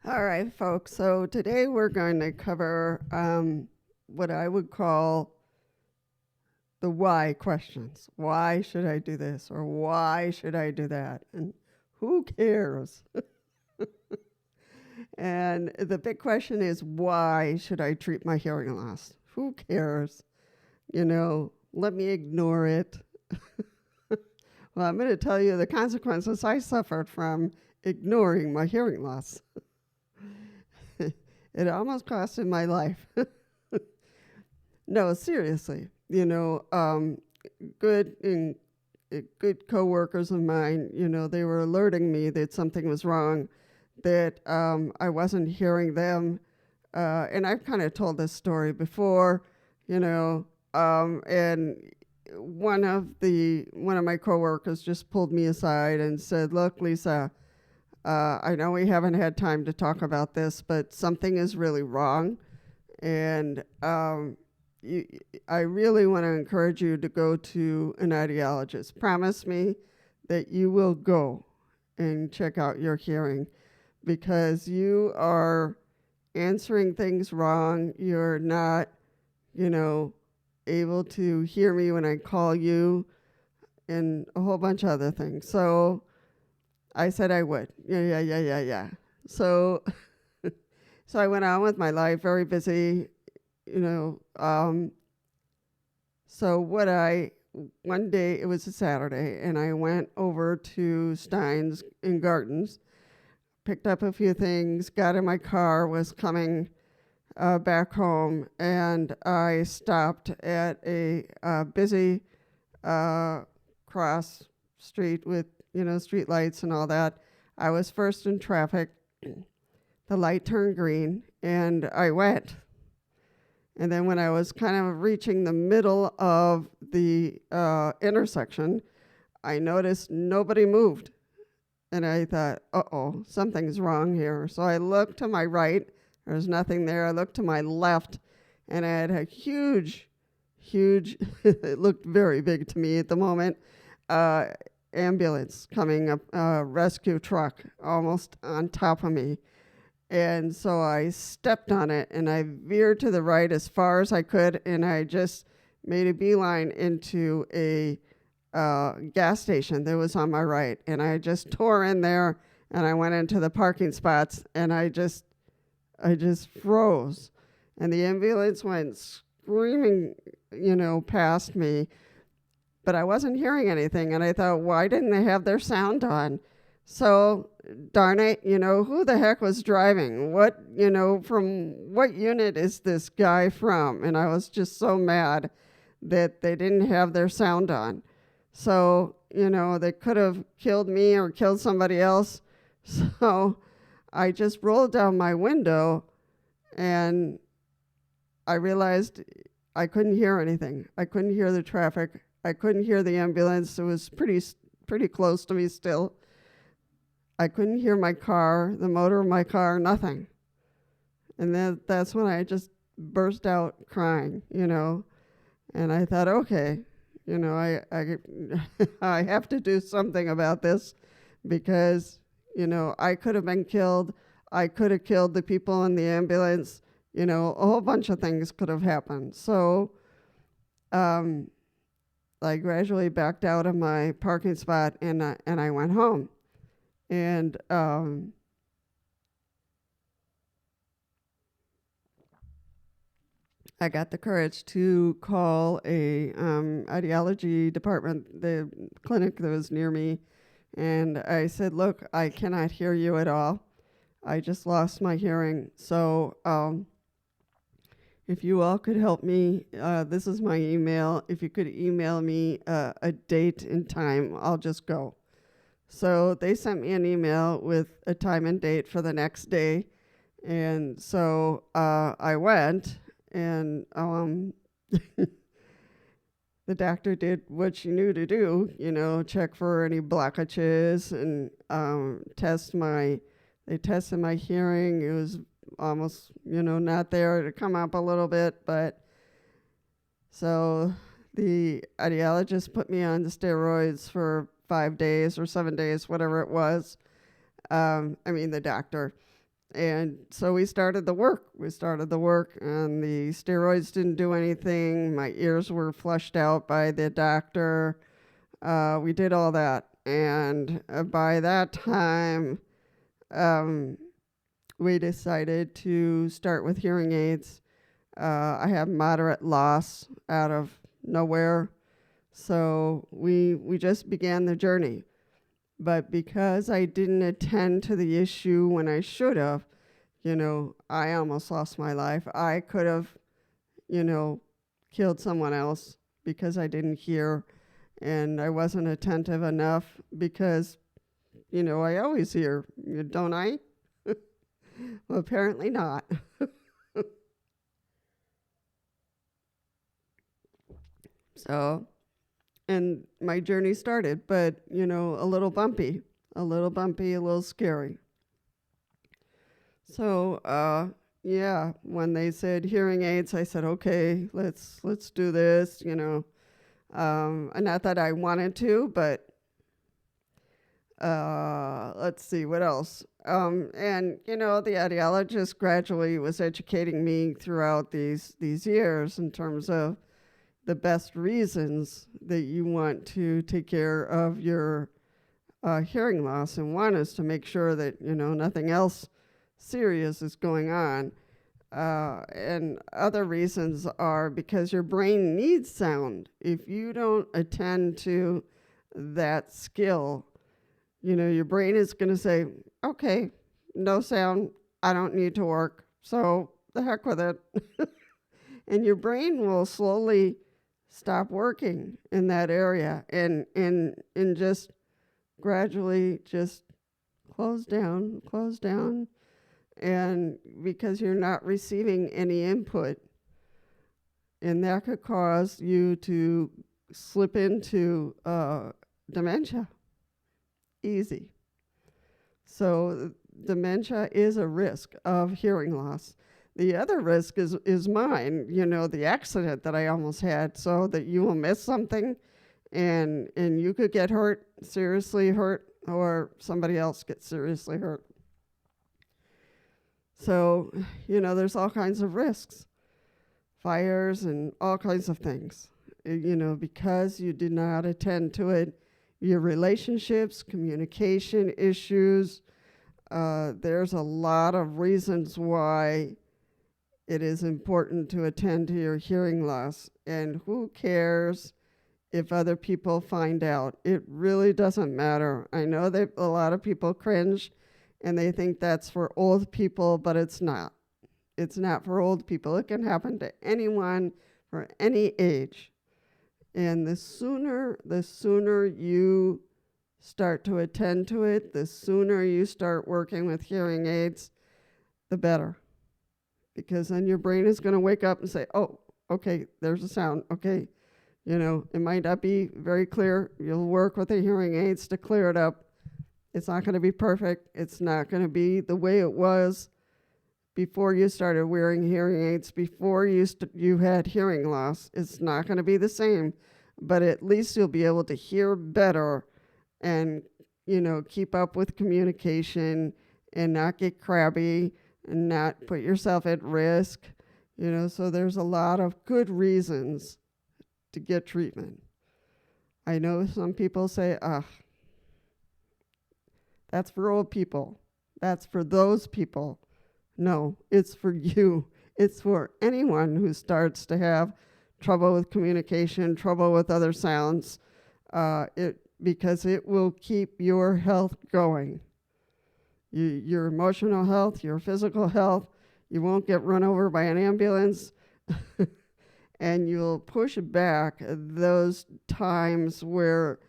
All right, folks. So today we're going to cover what I would call the why questions. Why should I do this? Or why should I do that? And who cares? And the big question is, why should I treat my hearing loss? Who cares? Let me ignore it. Well, I'm going to tell you the consequences I suffered from ignoring my hearing loss. It almost costed my life. No, seriously. Good and good coworkers of mine, they were alerting me that something was wrong, that I wasn't hearing them. And I've kind of told this story before, and one of my coworkers just pulled me aside and said, "Look, Lisa, I know we haven't had time to talk about this, but something is really wrong, and you, I really want to encourage you to go to an audiologist. Promise me that you will go and check out your hearing, because you are answering things wrong. You're not, you know, able to hear me when I call you, and a whole bunch of other things." So I said I would. Yeah. So, so I went on with my life, very busy, you know. So one day, it was a Saturday, and I went over to Stein's in Gardens, picked up a few things, got in my car, was coming back home, and I stopped at a busy cross street with, street lights and all that. I was first in traffic. The light turned green, and I went. And then when I was kind of reaching the middle of the intersection, I noticed nobody moved. And I thought, uh-oh, something's wrong here. So I looked to my right. There was nothing there. I looked to my left, and I had a huge, it looked very big to me at the moment, ambulance coming up, rescue truck almost on top of me. And so I stepped on it, and I veered to the right as far as I could, and I just made a beeline into a gas station that was on my right. And I just tore in there, and I went into the parking spots, and I just froze. And the ambulance went screaming, past me, but I wasn't hearing anything. And I thought, why didn't they have their sound on? So, darn it, who the heck was driving? From what unit is this guy from? And I was just so mad that they didn't have their sound on. So, they could have killed me or killed somebody else. So I just rolled down my window, and I realized I couldn't hear anything. I couldn't hear the traffic. I couldn't hear the ambulance. It was pretty close to me still. I couldn't hear my car, the motor of my car, nothing. And then that's when I just burst out crying, And I thought, okay, I I have to do something about this, because, I could have been killed. I could have killed the people in the ambulance. A whole bunch of things could have happened. So I gradually backed out of my parking spot, and I went home. And I got the courage to call a audiology department, the clinic that was near me, and I said, "Look, I cannot hear you at all. I just lost my hearing. So if you all could help me, this is my email. If you could email me a date and time, I'll just go." So they sent me an email with a time and date for the next day. And so I went, and the doctor did what she knew to do, check for any blockages, and they tested my hearing. It was almost, not there, to come up a little bit. But so the audiologist put me on the steroids for 5 days or 7 days, whatever it was. The doctor. And so we started the work. And the steroids didn't do anything. My ears were flushed out by the doctor. We did all that. And by that time, um, we decided to start with hearing aids. I have moderate loss out of nowhere. So we just began the journey. But because I didn't attend to the issue when I should have, I almost lost my life. I could have, killed someone else because I didn't hear and I wasn't attentive enough because, I always hear, don't I? Well, apparently not. So, and my journey started, but, a little bumpy, a little scary. So, yeah, when they said hearing aids, I said, okay, let's do this, and not that I wanted to, but let's see, what else? And, the audiologist gradually was educating me throughout these years in terms of the best reasons that you want to take care of your hearing loss. And one is to make sure that, nothing else serious is going on. And other reasons are because your brain needs sound. If you don't attend to that skill, your brain is going to say, okay, no sound, I don't need to work, so the heck with it. And your brain will slowly stop working in that area and just gradually just close down. And because you're not receiving any input, and that could cause you to slip into dementia. Easy. So dementia is a risk of hearing loss. The other risk is mine, the accident that I almost had, so that you will miss something and you could get hurt, seriously hurt, or somebody else gets seriously hurt. So, there's all kinds of risks, fires and all kinds of things, because you did not attend to it, your relationships, communication issues, there's a lot of reasons why it is important to attend to your hearing loss. And who cares if other people find out? It really doesn't matter. I know that a lot of people cringe and they think that's for old people, but it's not. It's not for old people. It can happen to anyone for any age. And the sooner you start to attend to it, the sooner you start working with hearing aids, the better. Because then your brain is going to wake up and say, oh, okay, there's a sound. Okay, it might not be very clear. You'll work with the hearing aids to clear it up. It's not going to be perfect. It's not going to be the way it was before you started wearing hearing aids, before you had hearing loss. It's not going to be the same, but at least you'll be able to hear better and, keep up with communication and not get crabby and not put yourself at risk. So there's a lot of good reasons to get treatment. I know some people say, that's for old people. That's for those people. No, it's for you. It's for anyone who starts to have trouble with communication, trouble with other sounds, because it will keep your health going. Your emotional health, your physical health, you won't get run over by an ambulance, and you'll push back those times where,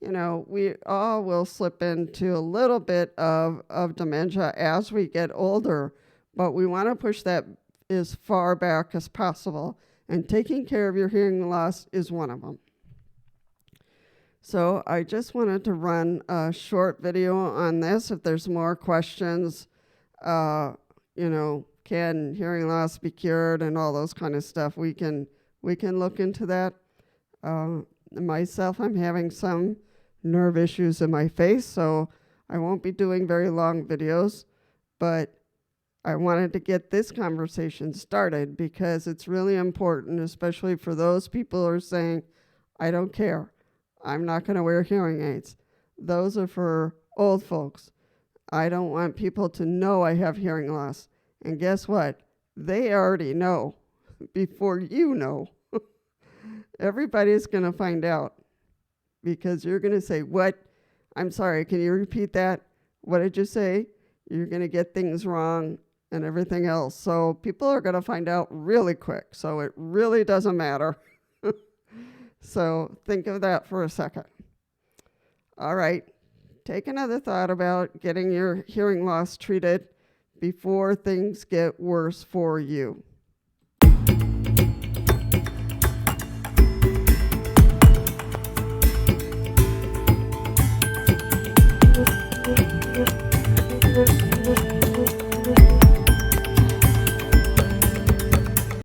we all will slip into a little bit of dementia as we get older, but we want to push that as far back as possible, and taking care of your hearing loss is one of them. So I just wanted to run a short video on this. If there's more questions, can hearing loss be cured and all those kind of stuff, we can look into that. Myself, I'm having some nerve issues in my face, so I won't be doing very long videos, but I wanted to get this conversation started because it's really important, especially for those people who are saying, I don't care. I'm not going to wear hearing aids. Those are for old folks. I don't want people to know I have hearing loss. And guess what? They already know before you know. Everybody's going to find out because you're going to say, what? I'm sorry, can you repeat that? What did you say? You're going to get things wrong and everything else. So people are going to find out really quick. So it really doesn't matter. So think of that for a second. All right. Take another thought about getting your hearing loss treated before things get worse for you.